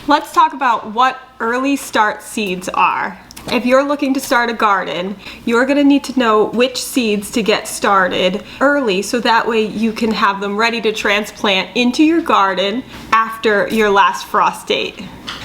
Let's talk about what early start seeds are. If you're looking to start a garden, you're going to need to know which seeds to get started early so that way you can have them ready to transplant into your garden after your last frost date.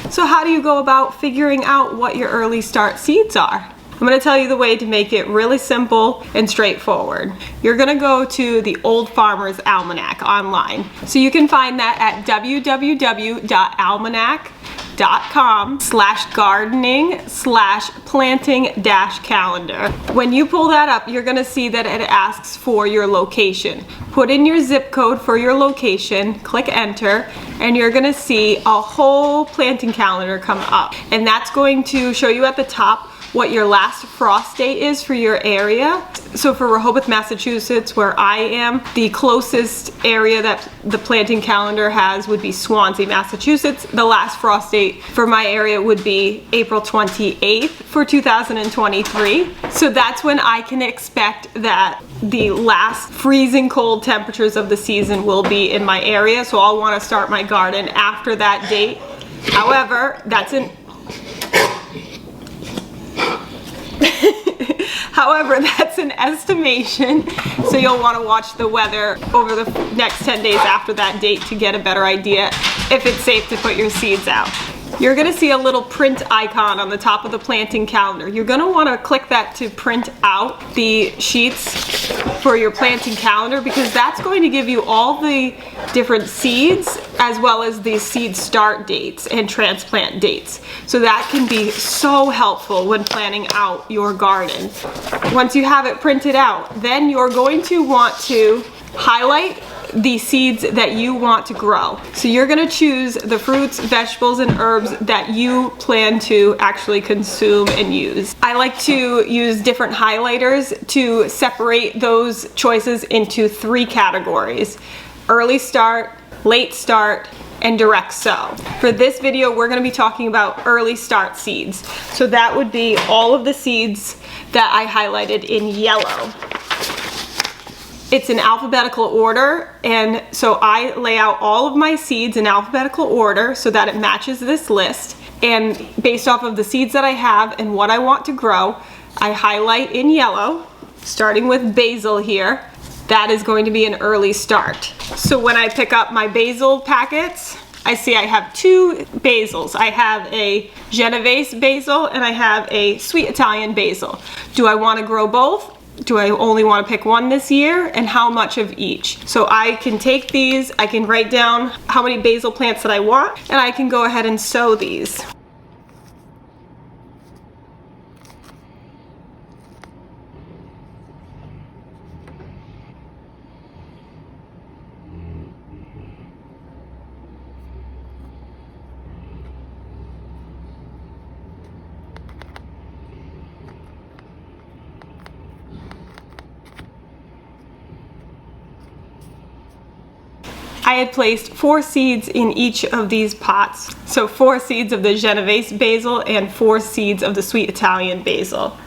So how do you go about figuring out what your early start seeds are? I'm going to tell you the way to make it really simple and straightforward. You're going to go to the Old Farmer's Almanac online. So you can find that at www.almanac.com/gardening/planting-calendar. When you pull that up, you're going to see that it asks for your location. Put in your zip code for your location, click enter, and you're going to see a whole planting calendar come up. And that's going to show you at the top what your last frost date is for your area. So for Rehoboth, Massachusetts, where I am, the closest area that the planting calendar has would be Swansea, Massachusetts. The last frost date for my area would be April 28th for 2023. So that's when I can expect that the last freezing cold temperatures of the season will be in my area. So I'll want to start my garden after that date. However, that's an estimation, so you'll want to watch the weather over the next 10 days after that date to get a better idea if it's safe to put your seeds out. You're going to see a little print icon on the top of the planting calendar. You're going to want to click that to print out the sheets for your planting calendar, because that's going to give you all the different seeds as well as the seed start dates and transplant dates. So that can be so helpful when planning out your garden. Once you have it printed out, then you're going to want to highlight the seeds that you want to grow. So you're going to choose the fruits, vegetables, and herbs that you plan to actually consume and use. I like to use different highlighters to separate those choices into 3 categories: early start, late start, and direct sow. For this video, we're going to be talking about early start seeds. So that would be all of the seeds that I highlighted in yellow. It's in alphabetical order, and so I lay out all of my seeds in alphabetical order so that it matches this list. And based off of the seeds that I have and what I want to grow, I highlight in yellow, starting with basil here. That is going to be an early start. So when I pick up my basil packets, I see I have 2 basils. I have a Genovese basil and I have a sweet Italian basil. Do I want to grow both? Do I only want to pick one this year, and how much of each? So I can take these, I can write down how many basil plants that I want, and I can go ahead and sow these. I had placed 4 seeds in each of these pots. So 4 seeds of the Genovese basil and 4 seeds of the sweet Italian basil.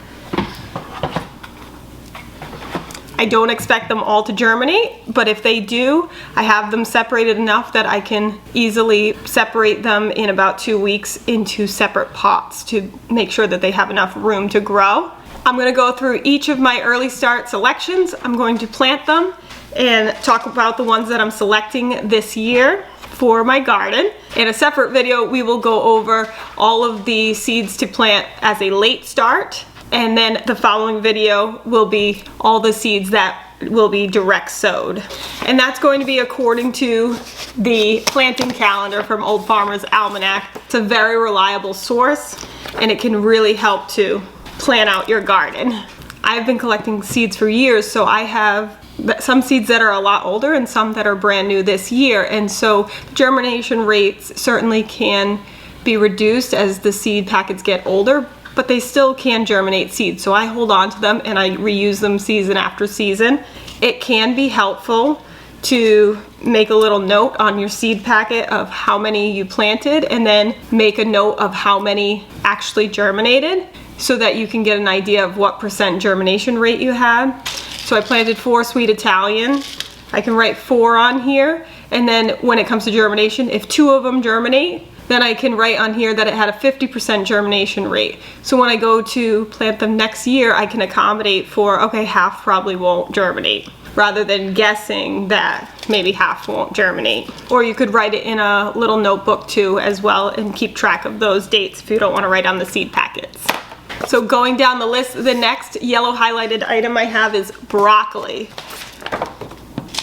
I don't expect them all to germinate, but if they do, I have them separated enough that I can easily separate them in about 2 weeks into separate pots to make sure that they have enough room to grow. I'm going to go through each of my early start selections. I'm going to plant them and talk about the ones that I'm selecting this year for my garden. In a separate video, we will go over all of the seeds to plant as a late start, and then the following video will be all the seeds that will be direct sowed. And that's going to be according to the planting calendar from Old Farmer's Almanac. It's a very reliable source, and it can really help to plan out your garden. I've been collecting seeds for years, so I have some seeds that are a lot older and some that are brand new this year, and so germination rates certainly can be reduced as the seed packets get older, but they still can germinate seeds. So I hold on to them and I reuse them season after season. It can be helpful to make a little note on your seed packet of how many you planted, and then make a note of how many actually germinated so that you can get an idea of what % germination rate you had. So I planted 4 sweet Italian. I can write 4 on here, and then when it comes to germination, if 2 of them germinate, then I can write on here that it had a 50% germination rate. So when I go to plant them next year, I can accommodate for, okay, half probably won't germinate, rather than guessing that maybe half won't germinate. Or you could write it in a little notebook too as well and keep track of those dates if you don't want to write on the seed packets. So going down the list, the next yellow highlighted item I have is broccoli.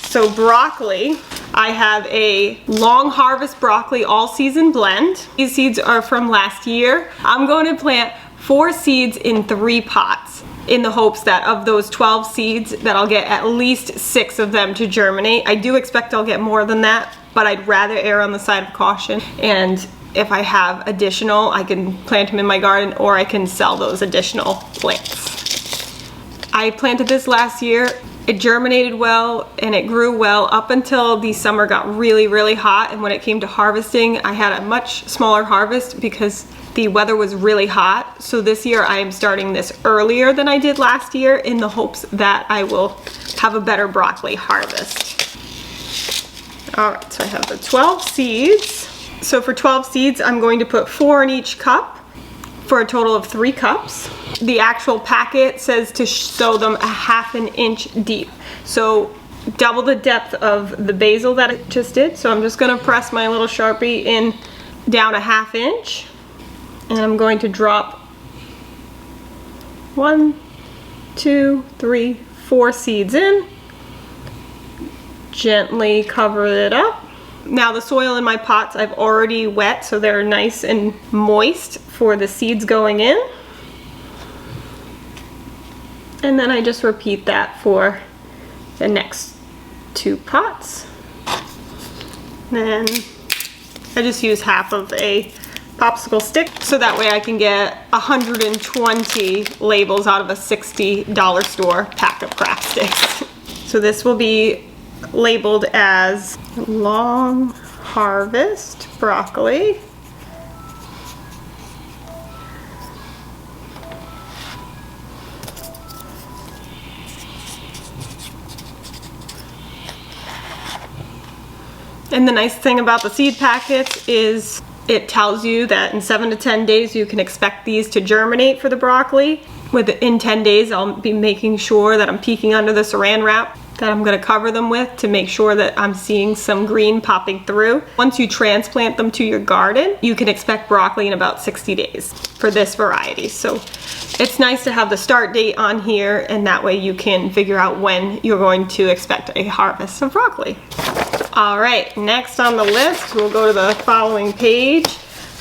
So broccoli, I have a long harvest broccoli all season blend. These seeds are from last year. I'm going to plant 4 seeds in 3 pots in the hopes that of those 12 seeds that I'll get at least 6 of them to germinate. I do expect I'll get more than that, but I'd rather err on the side of caution. And if I have additional, I can plant them in my garden or I can sell those additional plants. I planted this last year. It germinated well and it grew well up until the summer got really, really hot. And when it came to harvesting, I had a much smaller harvest because the weather was really hot. So this year I am starting this earlier than I did last year in the hopes that I will have a better broccoli harvest. All right, so I have the 12 seeds. So for 12 seeds, I'm going to put 4 in each cup for a total of 3 cups. The actual packet says to sow them a 1/2 inch deep. So double the depth of the basil that I just did. So I'm just gonna press my little Sharpie in down a 1/2 inch. And I'm going to drop 1, 2, 3, 4 seeds in. Gently cover it up. Now the soil in my pots I've already wet, so they're nice and moist for the seeds going in. And then I just repeat that for the next 2 pots. Then I just use half of a popsicle stick so that way I can get 120 labels out of a $60 store pack of craft sticks. So this will be labeled as long harvest broccoli. And the nice thing about the seed packets is it tells you that in 7 to 10 days you can expect these to germinate for the broccoli. Within 10 days I'll be making sure that I'm peeking under the saran wrap that I'm going to cover them with to make sure that I'm seeing some green popping through. Once you transplant them to your garden, you can expect broccoli in about 60 days for this variety. So it's nice to have the start date on here, and that way you can figure out when you're going to expect a harvest of broccoli. All right, next on the list, we'll go to the following page.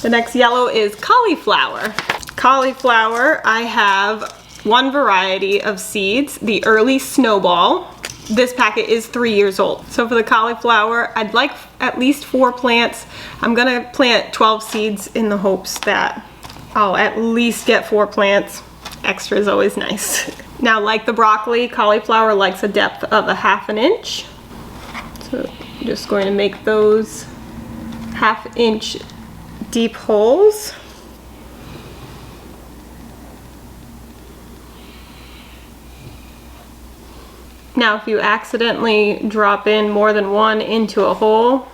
The next yellow is cauliflower. Cauliflower, I have 1 variety of seeds, the early snowball. This packet is 3 years old. So for the cauliflower, I'd like at least 4 plants. I'm gonna plant 12 seeds in the hopes that I'll at least get 4 plants. Extra is always nice. Now, like the broccoli, cauliflower likes a depth of a 1/2 inch. So I'm just going to make those 1/2 inch deep holes. Now, if you accidentally drop in more than 1 into a hole,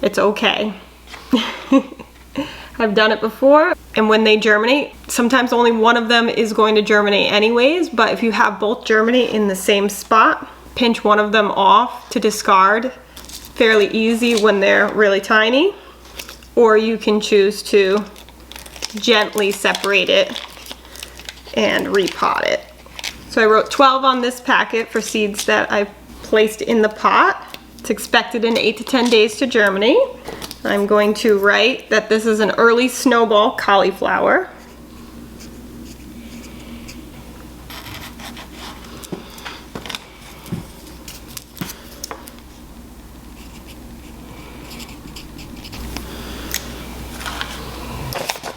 it's okay. I've done it before, and when they germinate, sometimes only one of them is going to germinate anyways, but if you have both germinate in the same spot, pinch one of them off to discard. Fairly easy when they're really tiny, or you can choose to gently separate it and repot it. So I wrote 12 on this packet for seeds that I've placed in the pot. It's expected in 8 to 10 days to germinate. I'm going to write that this is an early snowball cauliflower.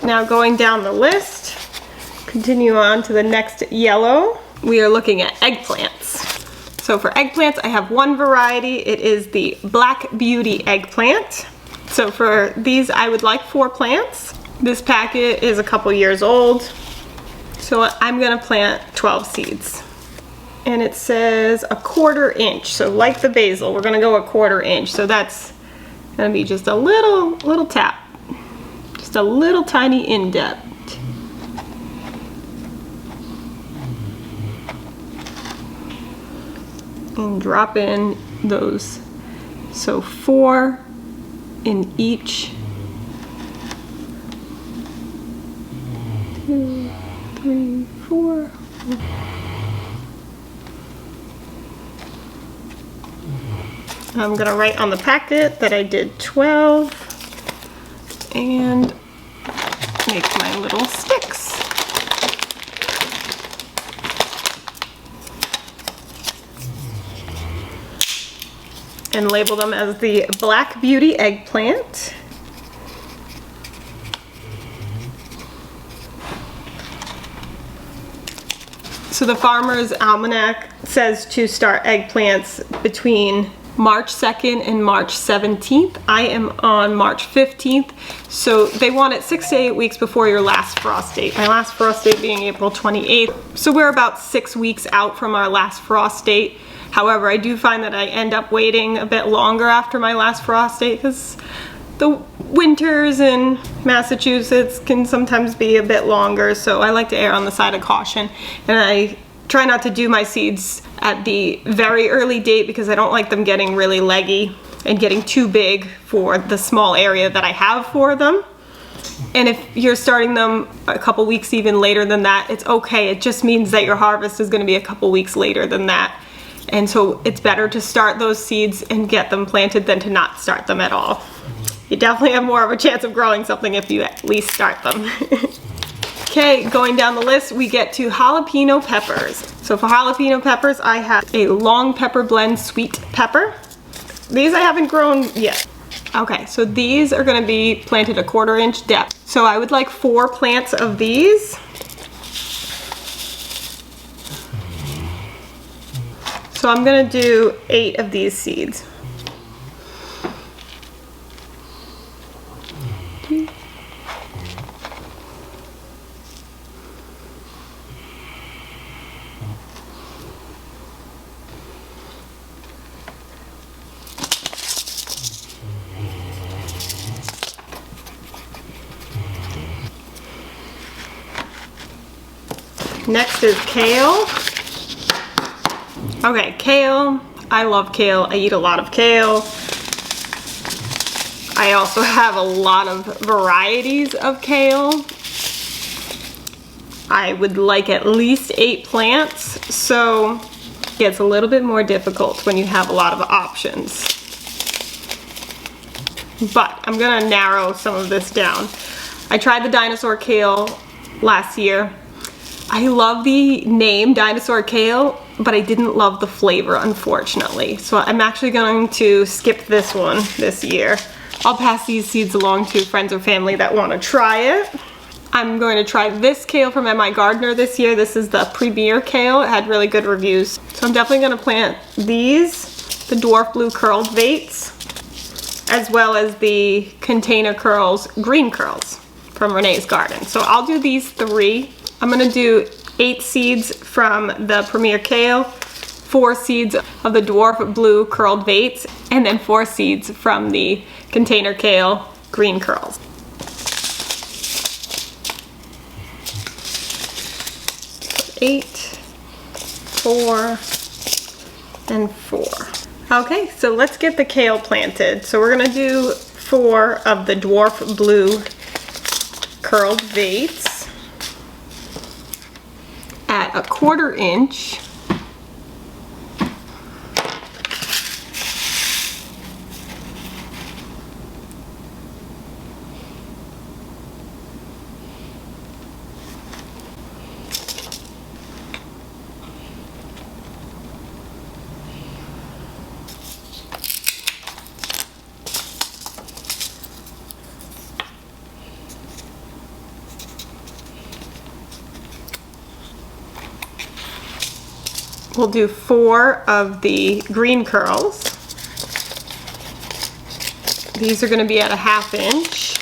Now going down the list, continue on to the next yellow. We are looking at eggplants. So for eggplants, I have 1 variety. It is the Black Beauty eggplant. So for these, I would like 4 plants. This packet is a couple years old. So I'm gonna plant 12 seeds. And it says a 1/4 inch. So like the basil, we're gonna go a 1/4 inch. So that's gonna be just a little tap. just a little tiny indent. And drop in those, so 4 in each. 2, 3, 4. I'm gonna write on the packet that I did 12 and make my little sticks. And label them as the Black Beauty eggplant. So the Farmer's Almanac says to start eggplants between March 2nd and March 17th. I am on March 15th, so they want it 6 to 8 weeks before your last frost date. My last frost date being April 28th. So we're about 6 weeks out from our last frost date. However, I do find that I end up waiting a bit longer after my last frost date because the winters in Massachusetts can sometimes be a bit longer, so I like to err on the side of caution. And I try not to do my seeds at the very early date because I don't like them getting really leggy and getting too big for the small area that I have for them. And if you're starting them a couple weeks even later than that, it's okay. It just means that your harvest is going to be a couple weeks later than that. And so it's better to start those seeds and get them planted than to not start them at all. You definitely have more of a chance of growing something if you at least start them. Okay, going down the list, we get to jalapeno peppers. So for jalapeno peppers, I have a long pepper blend sweet pepper. These I haven't grown yet. Okay, so these are gonna be planted 1/4 inch depth. So I would like 4 plants of these. So I'm gonna do 8 of these seeds. Next is kale. Okay, kale. I love kale. I eat a lot of kale. I also have a lot of varieties of kale. I would like at least 8 plants, so it gets a little bit more difficult when you have a lot of options. But I'm gonna narrow some of this down. I tried the dinosaur kale last year. I love the name dinosaur kale, but I didn't love the flavor, unfortunately. So I'm actually going to skip this one this year. I'll pass these seeds along to friends or family that want to try it. I'm going to try this kale from MI Gardener this year. This is the Premier kale. It had really good reviews. So I'm definitely going to plant these, the dwarf blue curled vates, as well as the container curls, green curls from Renee's Garden. So I'll do these 3. I'm gonna do 8 seeds from the Premier kale, 4 seeds of the dwarf blue curled vates, and then 4 seeds from the container kale green curls. So 8, 4, and 4. Okay, so let's get the kale planted. So we're gonna do 4 of the dwarf blue curled vates at 1/4 inch. We'll do 4 of the green curls. These are going to be at 1/2 inch.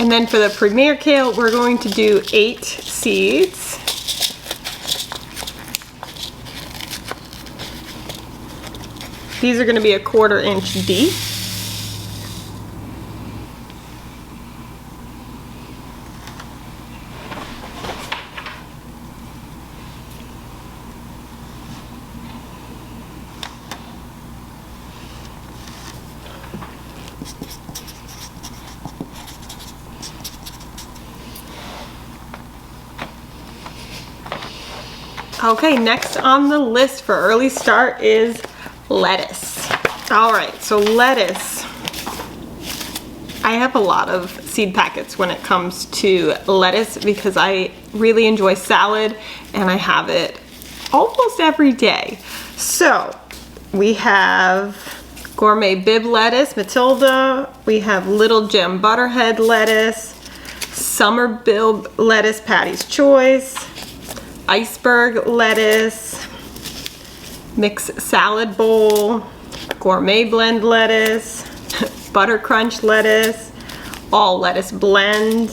And then for the premier kale, we're going to do 8 seeds. These are going to be 1/4 inch deep. Okay, next on the list for early start is lettuce. All right, so lettuce. I have a lot of seed packets when it comes to lettuce because I really enjoy salad and I have it almost every day. So we have gourmet bib lettuce, Matilda. We have little gem butterhead lettuce, summer bib lettuce, Patty's Choice, iceberg lettuce, mixed salad bowl, gourmet blend lettuce, butter crunch lettuce, all lettuce blend,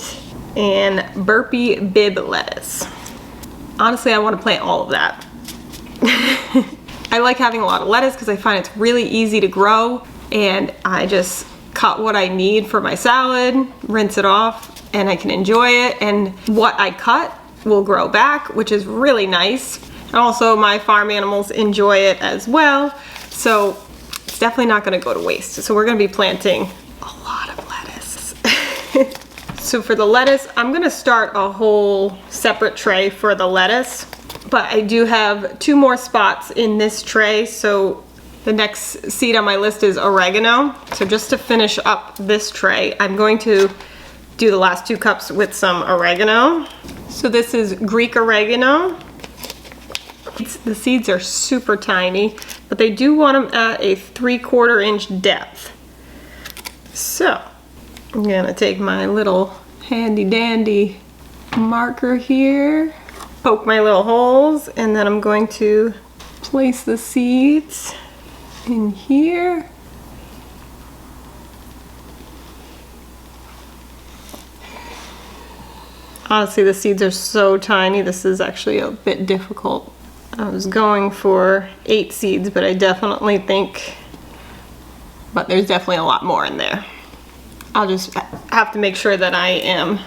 and burpee bib lettuce. Honestly, I want to plant all of that. I like having a lot of lettuce because I find it's really easy to grow, and I just cut what I need for my salad, rinse it off, and I can enjoy it, and what I cut will grow back, which is really nice. And also my farm animals enjoy it as well, so it's definitely not going to go to waste. So we're going to be planting a lot of lettuce. So for the lettuce, I'm going to start a whole separate tray for the lettuce, but I do have 2 more spots in this tray. So the next seed on my list is oregano. So just to finish up this tray, I'm going to do the last 2 cups with some oregano. So this is Greek oregano. The seeds are super tiny, but they do want them at a 3/4 inch depth. So I'm gonna take my little handy dandy marker here, poke my little holes, and then I'm going to place the seeds in here. Honestly, the seeds are so tiny, this is actually a bit difficult. I was going for 8 seeds, but I definitely think, but there's definitely a lot more in there. I'll just have to make sure that I am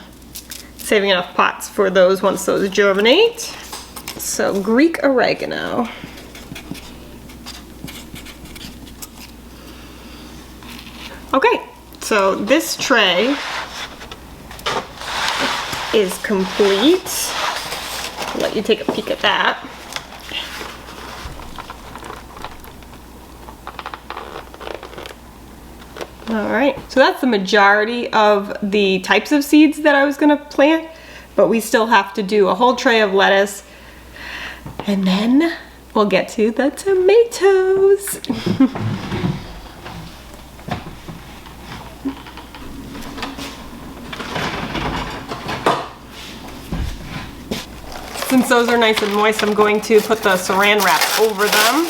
saving enough pots for those once those germinate. So Greek oregano. Okay, so this tray is complete. I'll let you take a peek at that. All right, so that's the majority of the types of seeds that I was gonna plant, but we still have to do a whole tray of lettuce, and then we'll get to the tomatoes. Since those are nice and moist, I'm going to put the saran wrap over them.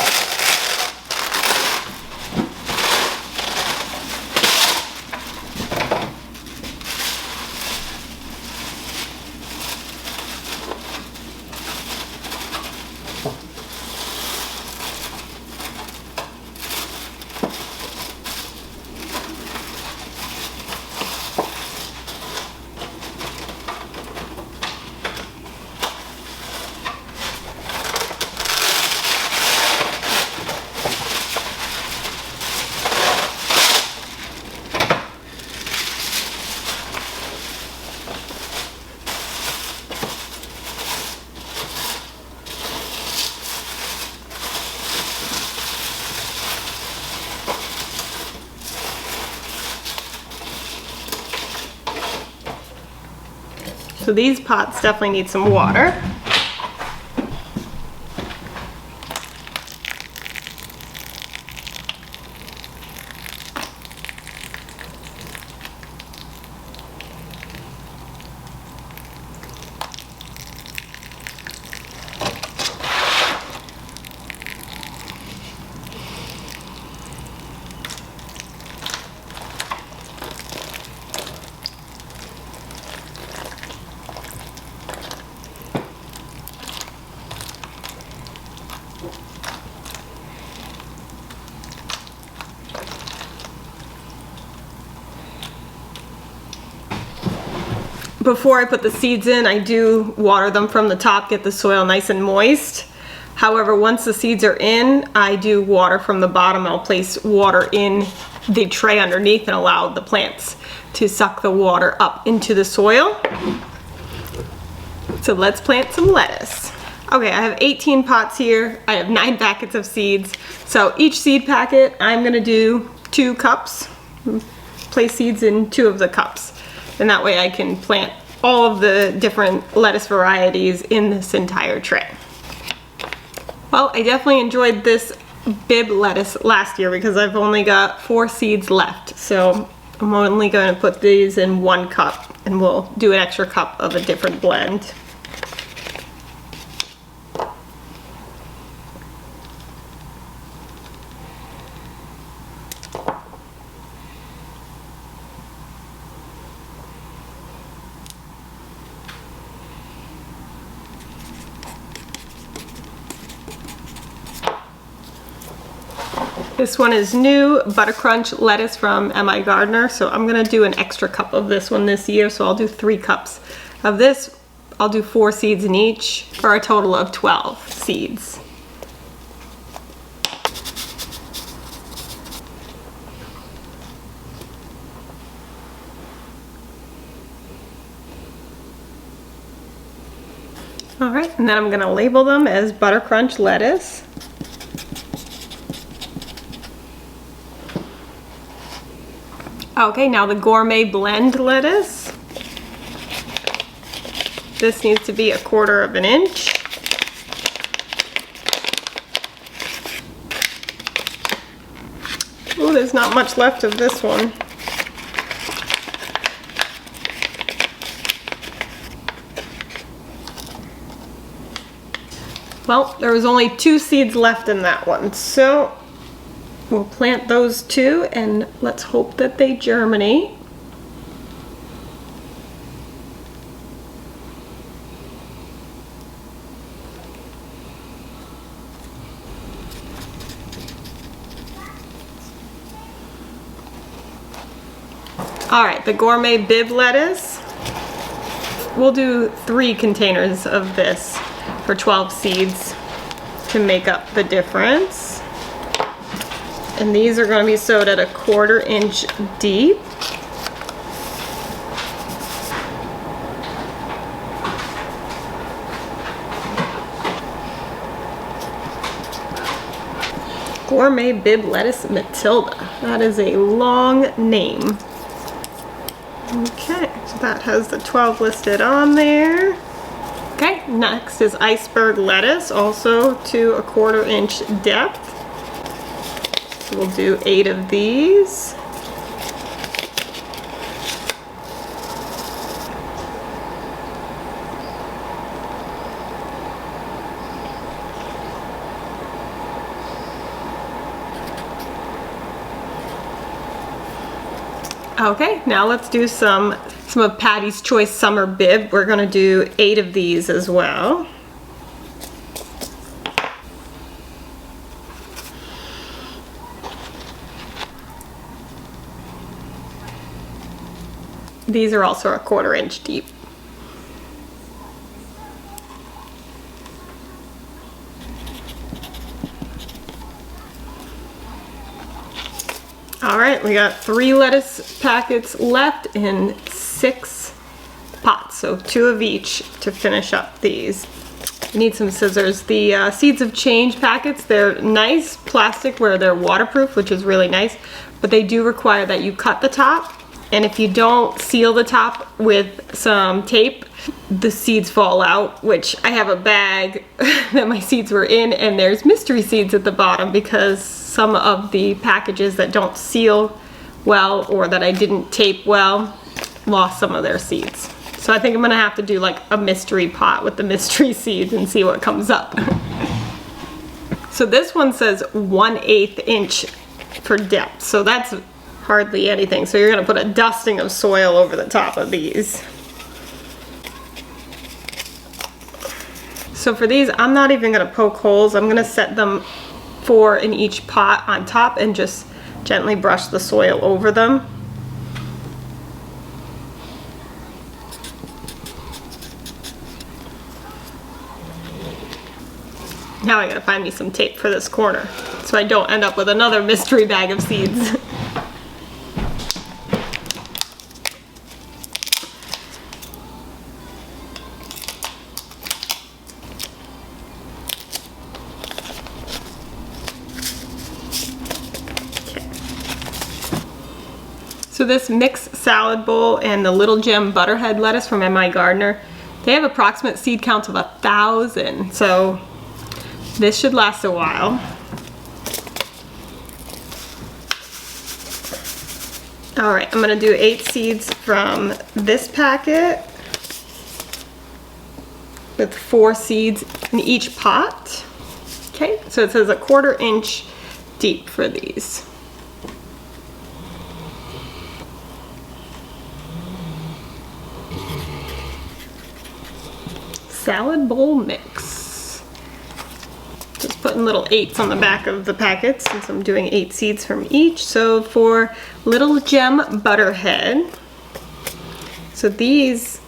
So these pots definitely need some water. before I put the seeds in, I do water them from the top, get the soil nice and moist. However, once the seeds are in, I do water from the bottom. I'll place water in the tray underneath and allow the plants to suck the water up into the soil. So let's plant some lettuce. Okay, I have 18 pots here. I have 9 packets of seeds. So each seed packet, I'm gonna do 2 cups. Place seeds in 2 of the cups. And that way I can plant all of the different lettuce varieties in this entire tray. Well, I definitely enjoyed this Bib lettuce last year because I've only got 4 seeds left. So I'm only going to put these in 1 cup, and we'll do an extra cup of a different blend. This one is new Butter Crunch lettuce from M.I. Gardener, so I'm gonna do an extra cup of this one this year, so I'll do 3 cups of this. I'll do 4 seeds in each for a total of 12 seeds. All right, and then I'm gonna label them as Butter Crunch lettuce. Okay, now the gourmet blend lettuce. This needs to be 1/4 of an inch. Oh, there's not much left of this one. Well, there was only 2 seeds left in that one, so we'll plant those 2 and let's hope that they germinate. All right, the gourmet Bib lettuce. We'll do 3 containers of this for 12 seeds to make up the difference. And these are going to be sowed at 1/4 inch deep. Gourmet Bib lettuce Matilda. That is a long name. Okay, so that has the 12 listed on there. Okay, next is iceberg lettuce, also to 1/4 inch depth. So we'll do 8 of these. Okay, now let's do some of Patty's Choice Summer Bib. We're gonna do 8 of these as well. These are also 1/4 inch deep. All right, we got 3 lettuce packets left in 6 pots, so 2 of each to finish up these. You need some scissors. The Seeds of Change packets, they're nice plastic where they're waterproof, which is really nice, but they do require that you cut the top, and if you don't seal the top with some tape, the seeds fall out, which I have a bag that my seeds were in, and there's mystery seeds at the bottom because some of the packages that don't seal well or that I didn't tape well lost some of their seeds. So I think I'm gonna have to do like a mystery pot with the mystery seeds and see what comes up. So this one says 1/8 inch for depth, so that's hardly anything. So you're gonna put a dusting of soil over the top of these. So for these, I'm not even gonna poke holes. I'm gonna set them 4 in each pot on top and just gently brush the soil over them. Now I gotta find me some tape for this corner so I don't end up with another mystery bag of seeds. So this mixed salad bowl and the Little Gem Butterhead lettuce from My Gardener, they have approximate seed counts of 1,000. So this should last a while. All right, I'm gonna do 8 seeds from this packet with 4 seeds in each pot. Okay, so it says 1/4 inch deep for these. Salad bowl mix. Just putting little 8s on the back of the packets since I'm doing 8 seeds from each. So for Little Gem Butterhead, so these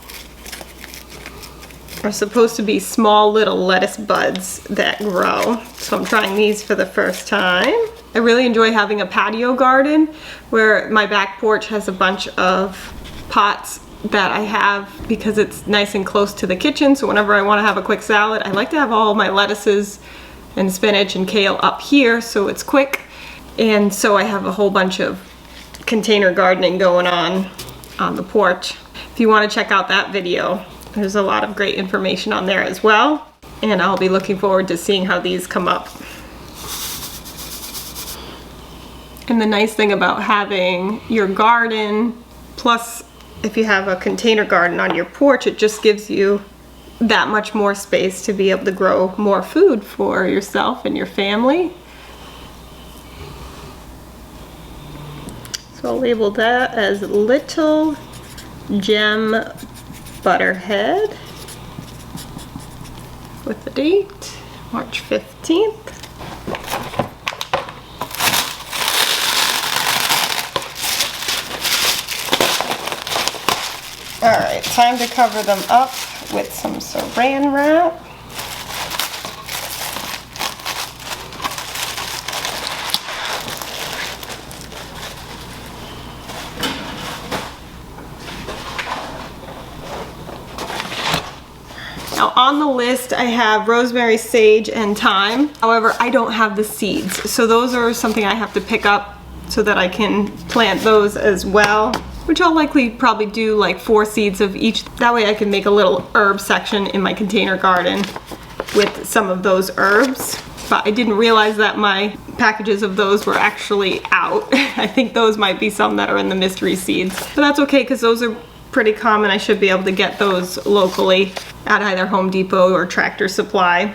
are supposed to be small little lettuce buds that grow. So I'm trying these for the first time. I really enjoy having a patio garden where my back porch has a bunch of pots that I have because it's nice and close to the kitchen. So whenever I want to have a quick salad, I like to have all my lettuces and spinach and kale up here so it's quick. And so I have a whole bunch of container gardening going on the porch. If you want to check out that video, there's a lot of great information on there as well. And I'll be looking forward to seeing how these come up. And the nice thing about having your garden, plus if you have a container garden on your porch, it just gives you that much more space to be able to grow more food for yourself and your family. So I'll label that as Little Gem Butterhead with the date, March 15th. Alright, time to cover them up with some saran wrap. Now on the list I have rosemary, sage, and thyme. However, I don't have the seeds, so those are something I have to pick up so that I can plant those as well, which I'll likely probably do like 4 seeds of each. That way I can make a little herb section in my container garden with some of those herbs. But I didn't realize that my packages of those were actually out. I think those might be some that are in the mystery seeds. But that's okay because those are pretty common. I should be able to get those locally at either Home Depot or Tractor Supply.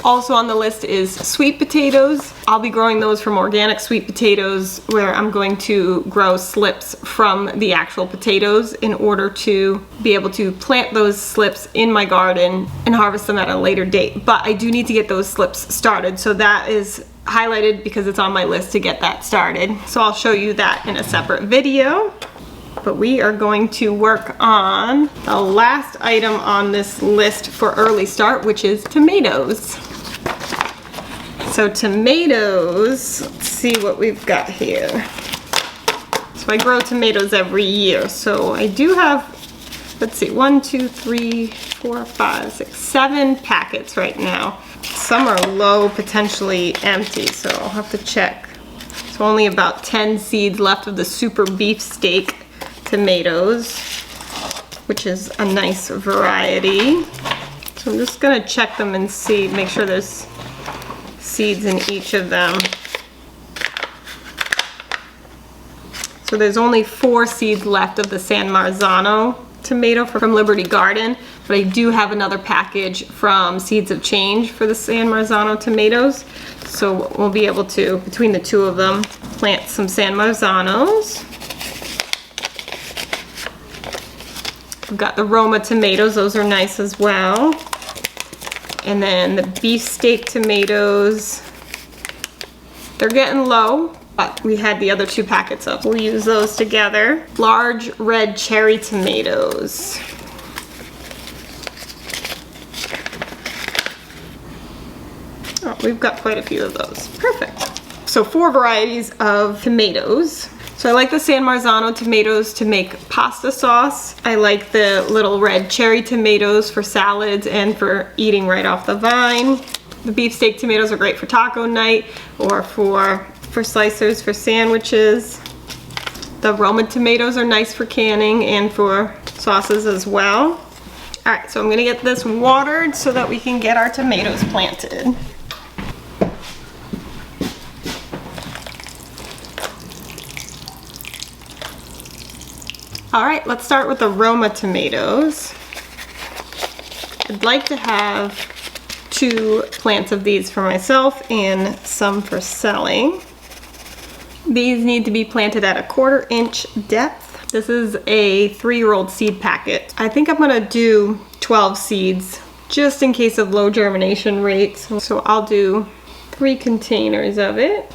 Also on the list is sweet potatoes. I'll be growing those from organic sweet potatoes where I'm going to grow slips from the actual potatoes in order to be able to plant those slips in my garden and harvest them at a later date. But I do need to get those slips started, so that is highlighted because it's on my list to get that started. So I'll show you that in a separate video. But we are going to work on the last item on this list for early start, which is tomatoes. So tomatoes, let's see what we've got here. So I grow tomatoes every year. So I do have, let's see, 1, 2, 3, 4, 5, 6, 7 packets right now. Some are low, potentially empty, so I'll have to check. So only about 10 seeds left of the super beefsteak tomatoes, which is a nice variety. So I'm just gonna check them and see, make sure there's seeds in each of them. So there's only 4 seeds left of the San Marzano tomato from Liberty Garden, but I do have another package from Seeds of Change for the San Marzano tomatoes. So we'll be able to, between the two of them, plant some San Marzanos. We've got the Roma tomatoes, those are nice as well. And then the beefsteak tomatoes, they're getting low, but we had the other 2 packets up. We'll use those together. Large red cherry tomatoes. we've got quite a few of those. Perfect. So 4 varieties of tomatoes. So I like the San Marzano tomatoes to make pasta sauce. I like the little red cherry tomatoes for salads and for eating right off the vine. The beefsteak tomatoes are great for taco night or for slicers for sandwiches. The Roma tomatoes are nice for canning and for sauces as well. All right, so I'm gonna get this watered so that we can get our tomatoes planted. All right, let's start with the Roma tomatoes. I'd like to have 2 plants of these for myself and some for selling. These need to be planted at a 1/4 inch depth. This is a 3-year-old seed packet. I think I'm gonna do 12 seeds just in case of low germination rates. So I'll do 3 containers of it.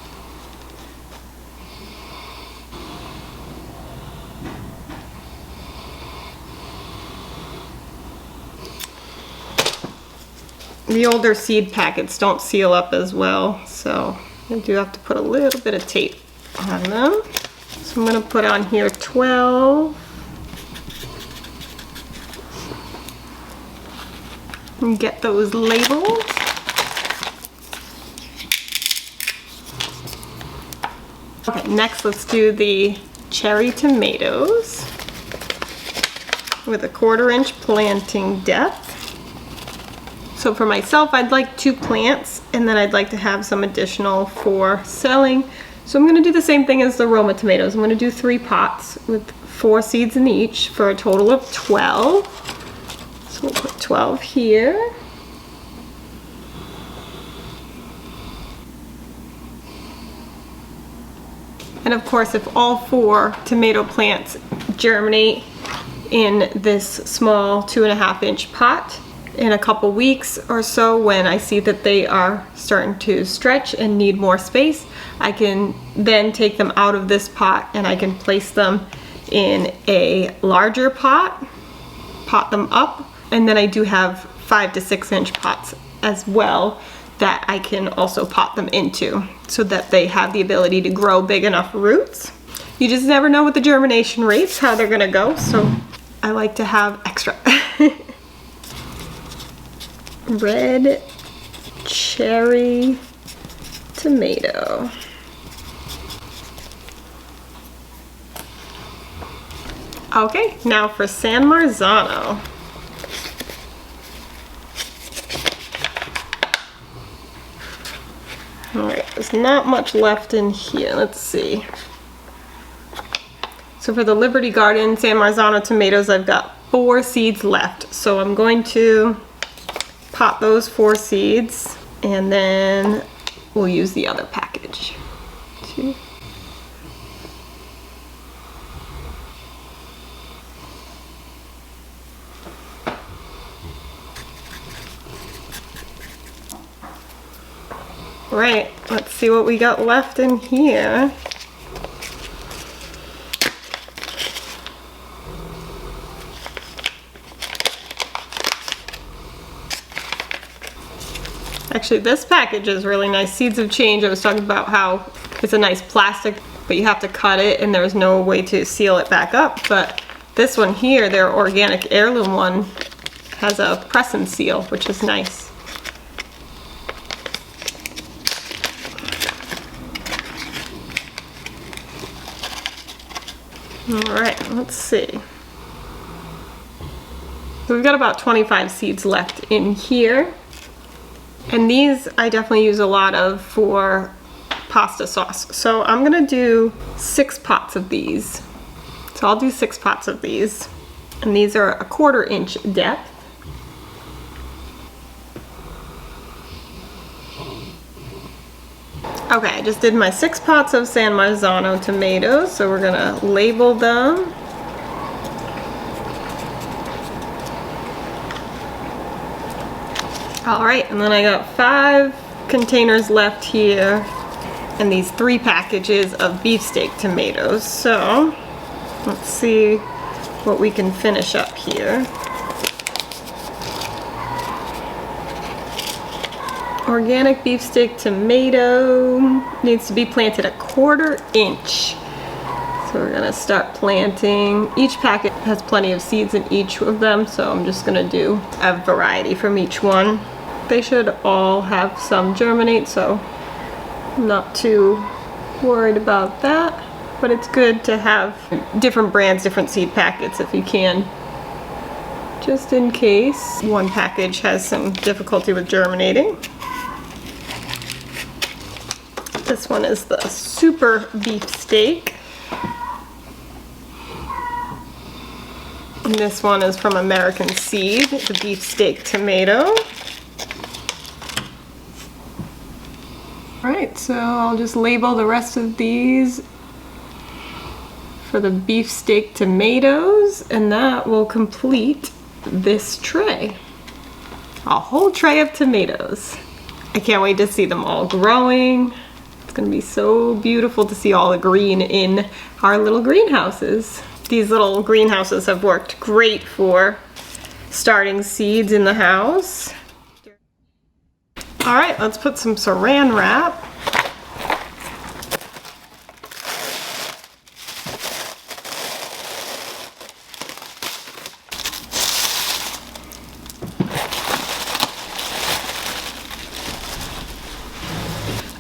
The older seed packets don't seal up as well, so I do have to put a little bit of tape on them. So I'm gonna put on here 12. And get those labeled. Okay, next let's do the cherry tomatoes with a 1/4 inch planting depth. So for myself, I'd like 2 plants, and then I'd like to have some additional for selling. So I'm gonna do the same thing as the Roma tomatoes. I'm gonna do 3 pots with 4 seeds in each for a total of 12. So we'll put 12 here. And of course, if all 4 tomato plants germinate in this small 2.5 inch pot, in a couple weeks or so, when I see that they are starting to stretch and need more space, I can then take them out of this pot and I can place them in a larger pot, pot them up, and then I do have 5 to 6 inch pots as well that I can also pot them into so that they have the ability to grow big enough roots. You just never know with the germination rates how they're gonna go, so I like to have extra. Red cherry tomato. Okay, now for San Marzano. All right, there's not much left in here. Let's see. So for the Liberty Garden San Marzano tomatoes, I've got 4 seeds left. So I'm going to pot those 4 seeds, and then we'll use the other package. 2. Right, let's see what we got left in here. Actually, this package is really nice. Seeds of Change, I was talking about how it's a nice plastic, but you have to cut it and there's no way to seal it back up. But this one here, their organic heirloom one, has a press and seal, which is nice. All right, let's see. So we've got about 25 seeds left in here. And these I definitely use a lot of for pasta sauce. So I'm gonna do 6 pots of these. So I'll do 6 pots of these. And these are a 1/4 inch depth. Okay, I just did my 6 pots of San Marzano tomatoes, so we're gonna label them. All right, and then I got 5 containers left here and these 3 packages of beefsteak tomatoes. So let's see what we can finish up here. Organic beefsteak tomato needs to be planted 1/4 inch. So we're gonna start planting. Each packet has plenty of seeds in each of them, so I'm just gonna do a variety from each one. They should all have some germinate, so I'm not too worried about that. But it's good to have different brands, different seed packets if you can, just in case one package has some difficulty with germinating. This one is the super beefsteak. And this one is from American Seed, the beefsteak tomato. Alright, so I'll just label the rest of these for the beefsteak tomatoes, and that will complete this tray. A whole tray of tomatoes. I can't wait to see them all growing. It's gonna be so beautiful to see all the green in our little greenhouses. These little greenhouses have worked great for starting seeds in the house. All right, let's put some saran wrap.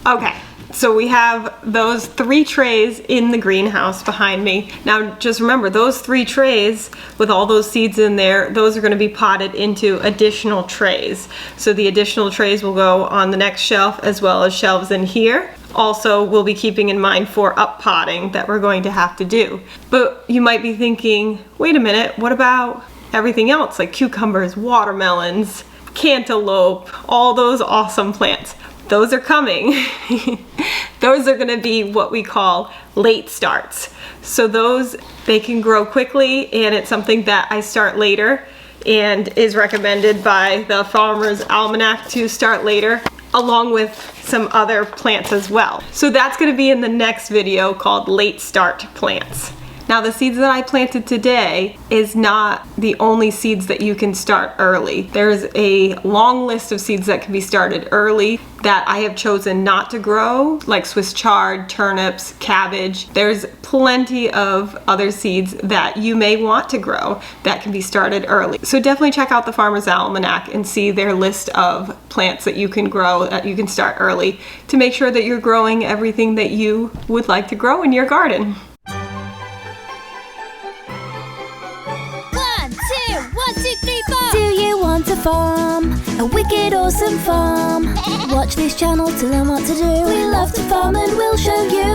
Okay, so we have those 3 trays in the greenhouse behind me. Now just remember, those 3 trays with all those seeds in there, those are going to be potted into additional trays. So the additional trays will go on the next shelf as well as shelves in here. Also, we'll be keeping in mind for up potting that we're going to have to do. But you might be thinking, wait a minute, what about everything else like cucumbers, watermelons, cantaloupe, all those awesome plants? Those are coming. Those are gonna be what we call late starts. So those, they can grow quickly, and it's something that I start later and is recommended by the Farmer's Almanac to start later, along with some other plants as well. So that's gonna be in the next video called Late Start Plants. Now the seeds that I planted today is not the only seeds that you can start early. There's a long list of seeds that can be started early that I have chosen not to grow, like Swiss chard, turnips, cabbage. There's plenty of other seeds that you may want to grow that can be started early. So definitely check out the Farmer's Almanac and see their list of plants that you can grow, that you can start early, to make sure that you're growing everything that you would like to grow in your garden. 1, 2, 3, 4. Do you want to farm? A wicked awesome farm. Watch this channel to learn what to do. We love to farm and we'll show you.